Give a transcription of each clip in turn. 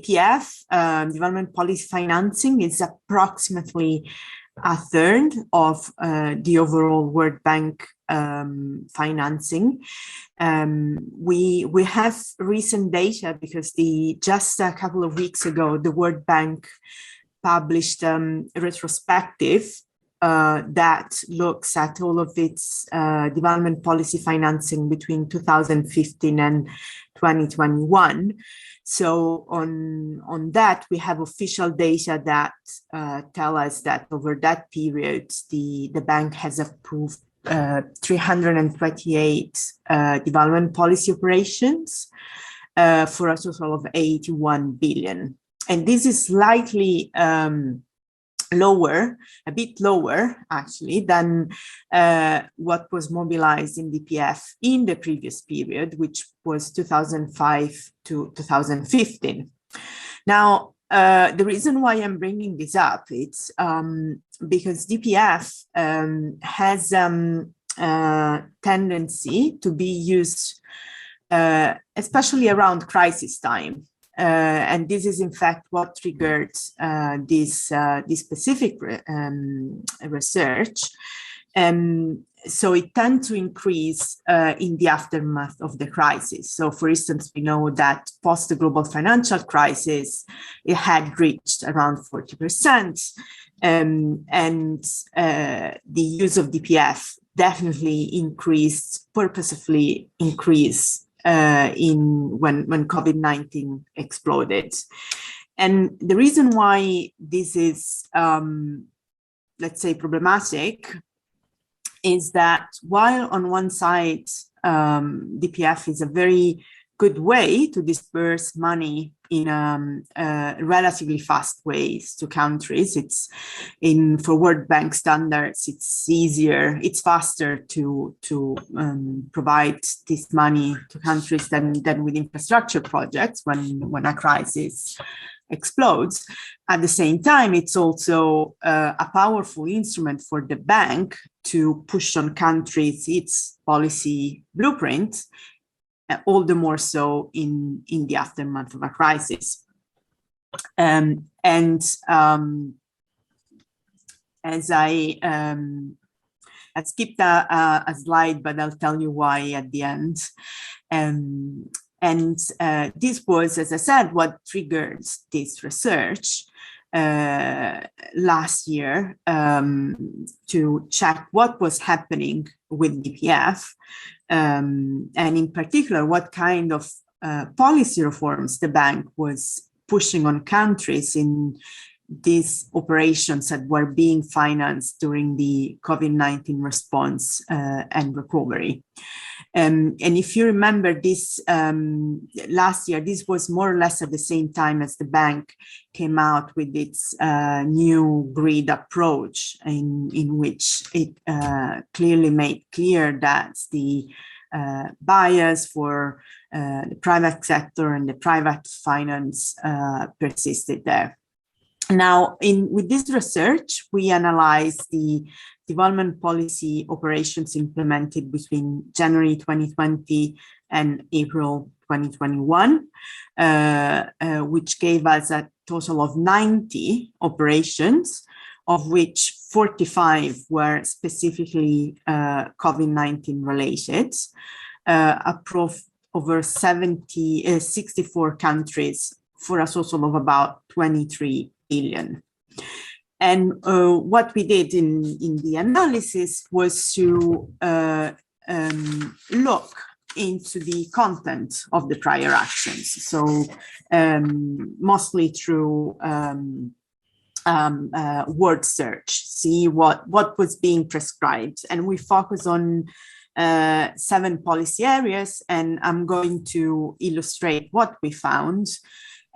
DPF, development policy financing, is approximately a third of the overall World Bank financing. We have recent data because just a couple of weeks ago, the World Bank published a retrospective that looks at all of its development policy financing between 2015 and 2021. So on that, we have official data that tell us that over that period, the bank has approved 328 development policy operations for a total of 81 billion. And this is slightly lower, a bit lower actually, than what was mobilized in DPF in the previous period, which was 2005 to 2015. Now, the reason why I'm bringing this up, it's because DPF has a tendency to be used, especially around crisis time. And this is in fact what triggered this specific research. So it tends to increase in the aftermath of the crisis. So for instance, we know that post the global financial crisis, it had reached around 40%. And the use of DPF definitely purposefully increased when COVID-19 exploded. And the reason why this is, let's say, problematic is that while on one side, DPF is a very good way to disperse money in relatively fast ways to countries. It's for World Bank standards, it's easier, it's faster to provide this money to countries than with infrastructure projects when a crisis explodes. At the same time, it's also a powerful instrument for the bank to push on countries its policy blueprint, all the more so in the aftermath of a crisis. As I skipped a slide, but I'll tell you why at the end. This was, as I said, what triggered this research last year to check what was happening with DPF, and in particular, what kind of policy reforms the bank was pushing on countries in these operations that were being financed during the COVID-19 response and recovery. And if you remember this, last year, this was more or less at the same time as the bank came out with its new grid approach, in which it clearly made clear that the bias for the private sector and the private finance persisted there. Now, with this research, we analyzed the development policy operations implemented between January 2020 and April 2021, which gave us a total of 90 operations, of which 45 were specifically COVID-19 related, over 64 countries for a total of about 23 billion. And what we did in the analysis was to look into the content of the prior actions. So mostly through word search, see what was being prescribed. And we focus on 7 policy areas, and I'm going to illustrate what we found.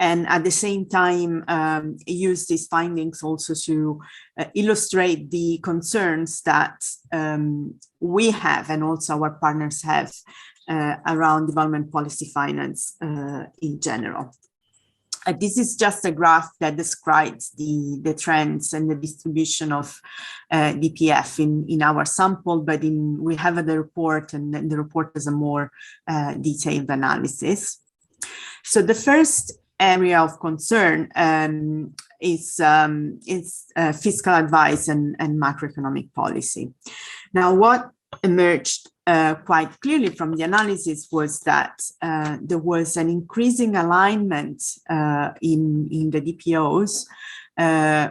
And at the same time, use these findings also to illustrate the concerns that we have and also our partners have around development policy finance in general. This is just a graph that describes the trends and the distribution of DPF in our sample, but we have the report, and the report is a more detailed analysis. So the first area of concern is fiscal advice and macroeconomic policy. Now, what emerged quite clearly from the analysis was that there was an increasing alignment in the DPOs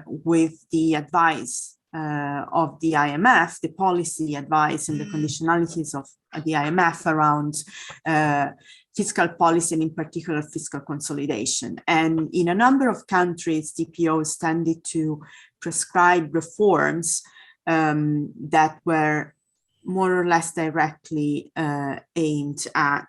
with the advice of the IMF, the policy advice and the conditionalities of the IMF around fiscal policy and in particular fiscal consolidation. And in a number of countries, DPOs tended to prescribe reforms that were more or less directly aimed at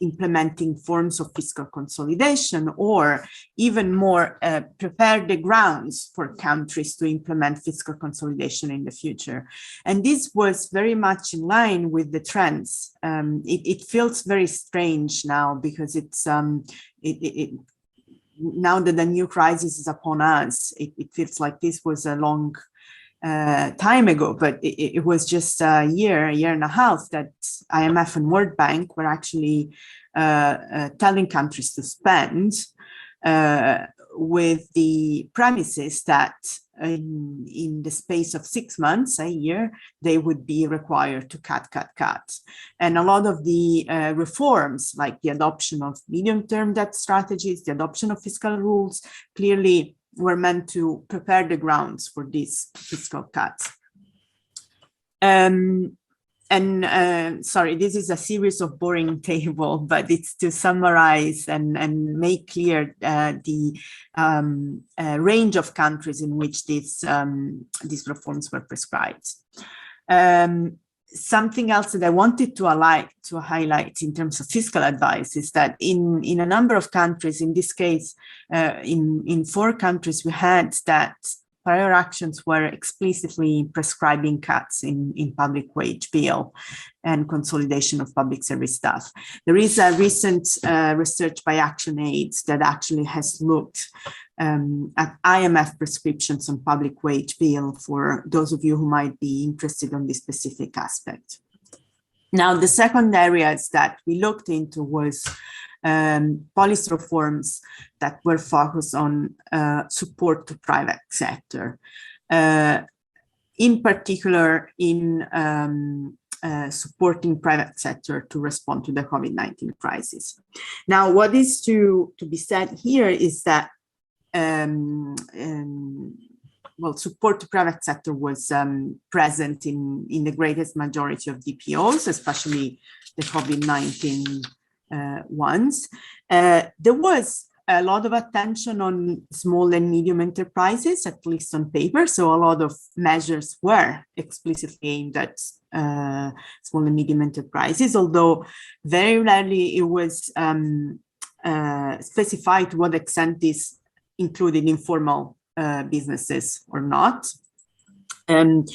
implementing forms of fiscal consolidation, or even more prepare the grounds for countries to implement fiscal consolidation in the future. And this was very much in line with the trends. It feels very strange now because it's now that the new crisis is upon us, it feels like this was a long time ago, but it was just a year and a half that IMF and World Bank were actually telling countries to spend with the premises that in the space of 6 months, a year, they would be required to cut. And a lot of the reforms, like the adoption of medium-term debt strategies, the adoption of fiscal rules, clearly were meant to prepare the grounds for these fiscal cuts. Sorry, this is a series of boring tables, but it's to summarize and make clear the range of countries in which these reforms were prescribed. Something else that I wanted to highlight in terms of fiscal advice is that in a number of countries, in this case, in 4 countries, we had that prior actions were explicitly prescribing cuts in public wage bill and consolidation of public service staff. There is a recent research by ActionAid that actually has looked at IMF prescriptions on public wage bill for those of you who might be interested on this specific aspect. Now, the second areas that we looked into was policy reforms that were focused on support to private sector, in particular in supporting private sector to respond to the COVID-19 crisis. Now, what is to be said here is that well, support to private sector was present in the greatest majority of DPOs, especially the COVID-19 ones. There was a lot of attention on small and medium enterprises, at least on paper. So a lot of measures were explicitly aimed at small and medium enterprises, although very rarely it was specified to what extent this included informal businesses or not. And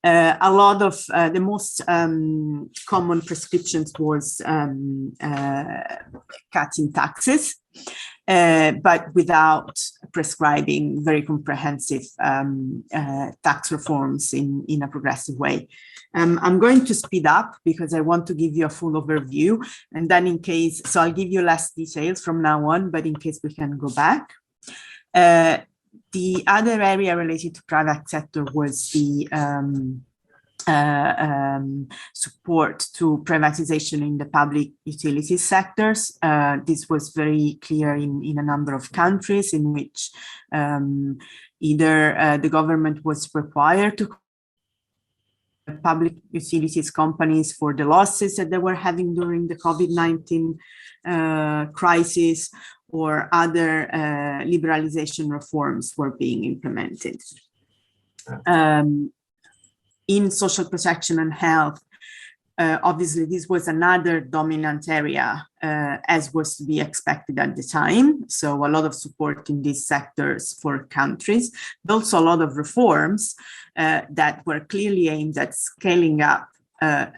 a lot of the most common prescriptions was cutting taxes, but without prescribing very comprehensive tax reforms in a progressive way. I'm going to speed up because I want to give you a full overview, and then in case, so I'll give you less details from now on, but in case we can go back. The other area related to private sector was the support to privatization in the public utility sectors. This was very clear in a number of countries in which either the government was required to public utilities companies for the losses that they were having during the COVID-19 crisis, or other liberalization reforms were being implemented. In social protection and health, obviously this was another dominant area, as was to be expected at the time. So a lot of support in these sectors for countries, but also a lot of reforms that were clearly aimed at scaling up to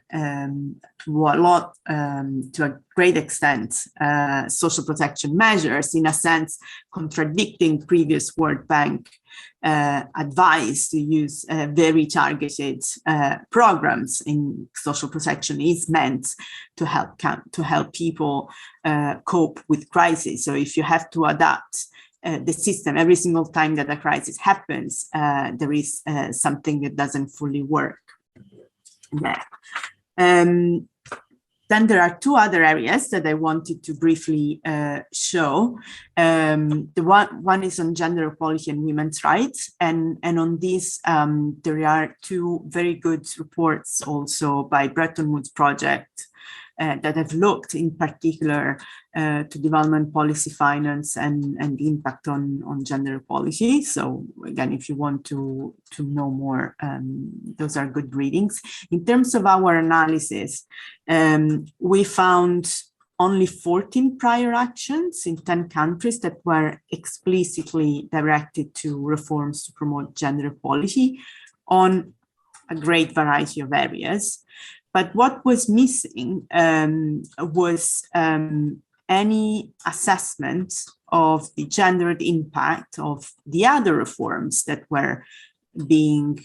a great extent, social protection measures, in a sense contradicting previous World Bank advice to use very targeted programs. In social protection is meant to help people cope with crisis. So if you have to adapt the system every single time that a crisis happens, there is something that doesn't fully work. Yeah. Then there are two other areas that I wanted to briefly show. The one is on gender equality and women's rights, and on this there are two very good reports also by Bretton Woods Project that have looked in particular to development policy finance and the impact on gender equality. So again, if you want to know more, those are good readings. In terms of our analysis, we found only 14 prior actions in 10 countries that were explicitly directed to reforms to promote gender equality on a great variety of areas. But what was missing was any assessment of the gendered impact of the other reforms that were being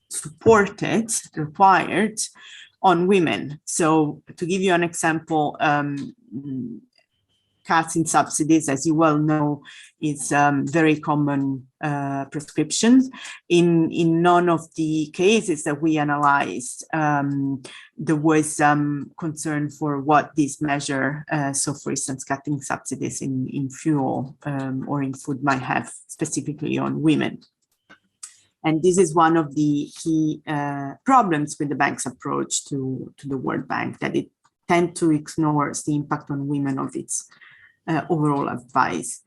supported, required on women. So to give you an example, cuts in subsidies, as you well know, is very common prescription. In none of the cases that we analyzed, there was concern for what this measure, so for instance, cutting subsidies in fuel or in food might have specifically on women. And this is one of the key problems with the bank's approach to the World Bank, that it tends to ignore the impact on women of its overall advice.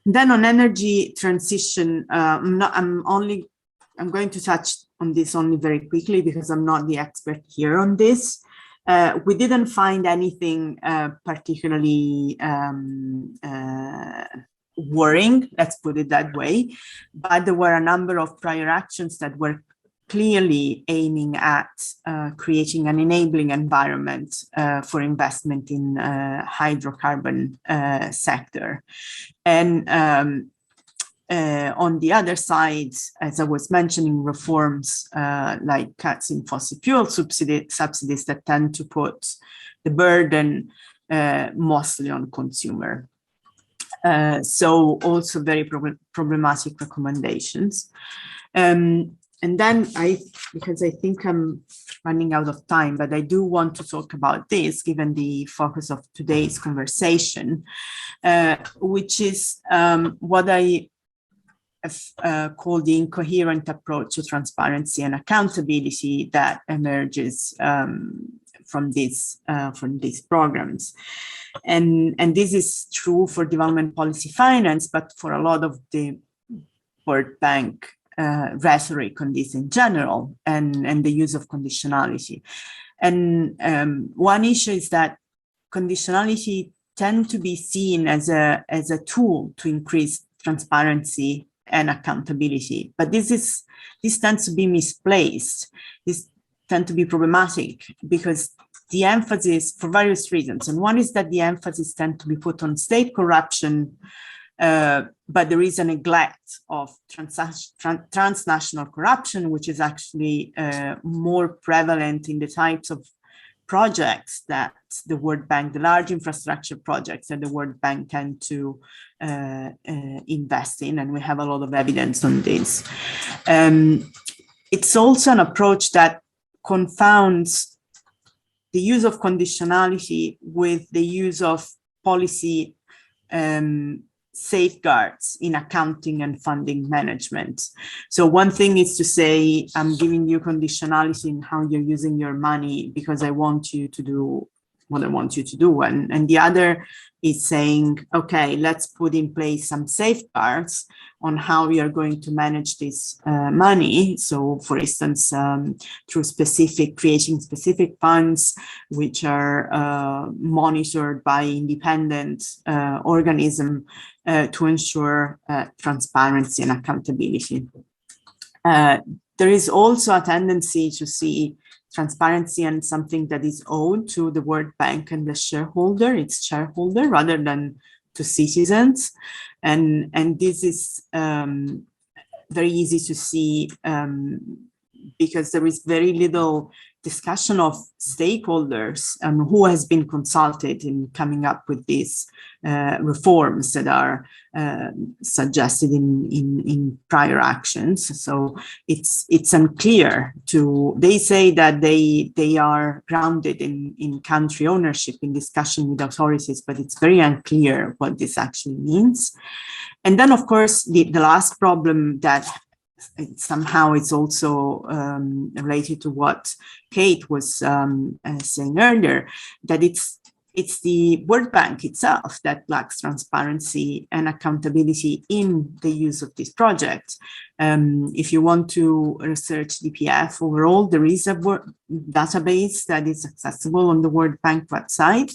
Then on energy transition, I'm going to touch on this only very quickly because I'm not the expert here on this. We didn't find anything particularly worrying, let's put it that way, but there were a number of prior actions that were clearly aiming at creating an enabling environment for investment in hydrocarbon sector. And on the other side, as I was mentioning, reforms like cuts in fossil fuel subsidies that tend to put the burden mostly on consumer. So also very problematic recommendations. And then because I think I'm running out of time, but I do want to talk about this, given the focus of today's conversation, which is what I have called the incoherent approach to transparency and accountability that emerges from these programs. And this is true for development policy finance, but for a lot of the World Bank rhetoric on this in general, and the use of conditionality. And one issue is that conditionality tend to be seen as a tool to increase transparency and accountability, but this tends to be misplaced. This tends to be problematic because the emphasis, for various reasons, and one is that the emphasis tends to be put on state corruption, but there is a neglect of transnational corruption, which is actually more prevalent in the types of projects that the World Bank, the large infrastructure projects that the World Bank tend to invest in, and we have a lot of evidence on this. It's also an approach that confounds the use of conditionality with the use of policy safeguards in accounting and funding management. So one thing is to say, I'm giving you conditionality in how you're using your money because I want you to do what I want you to do. And the other is saying, okay, let's put in place some safeguards on how we are going to manage this money. So for instance, through creating specific funds, which are monitored by independent organism to ensure transparency and accountability. There is also a tendency to see transparency and something that is owed to the World Bank and the shareholder, its shareholder, rather than to citizens. And this is very easy to see because there is very little discussion of stakeholders and who has been consulted in coming up with these reforms that are suggested in prior actions. So it's unclear they say that they are grounded in country ownership in discussion with authorities, but it's very unclear what this actually means. And then, of course, the last problem that somehow it's also related to what Kate was saying earlier, that it's the World Bank itself that lacks transparency and accountability in the use of this project. If you want to research DPF overall, there is a database that is accessible on the World Bank website,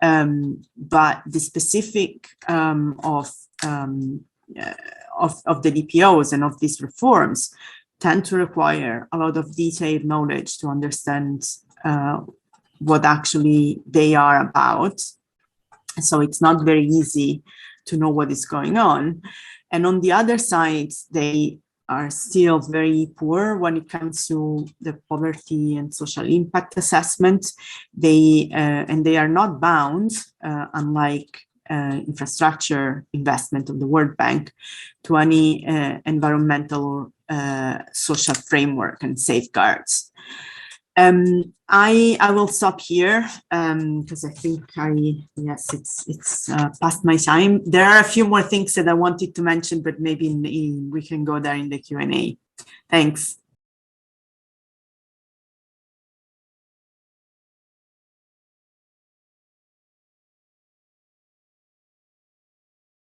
but the specific of the DPOs and of these reforms tend to require a lot of detailed knowledge to understand what actually they are about. So it's not very easy to know what is going on. And on the other side, they are still very poor when it comes to the poverty and social impact assessment. And they are not bound, unlike infrastructure investment of the World Bank, to any environmental or social framework and safeguards. I will stop here because I think it's past my time. There are a few more things that I wanted to mention, but maybe we can go there in the Q&A. Thanks.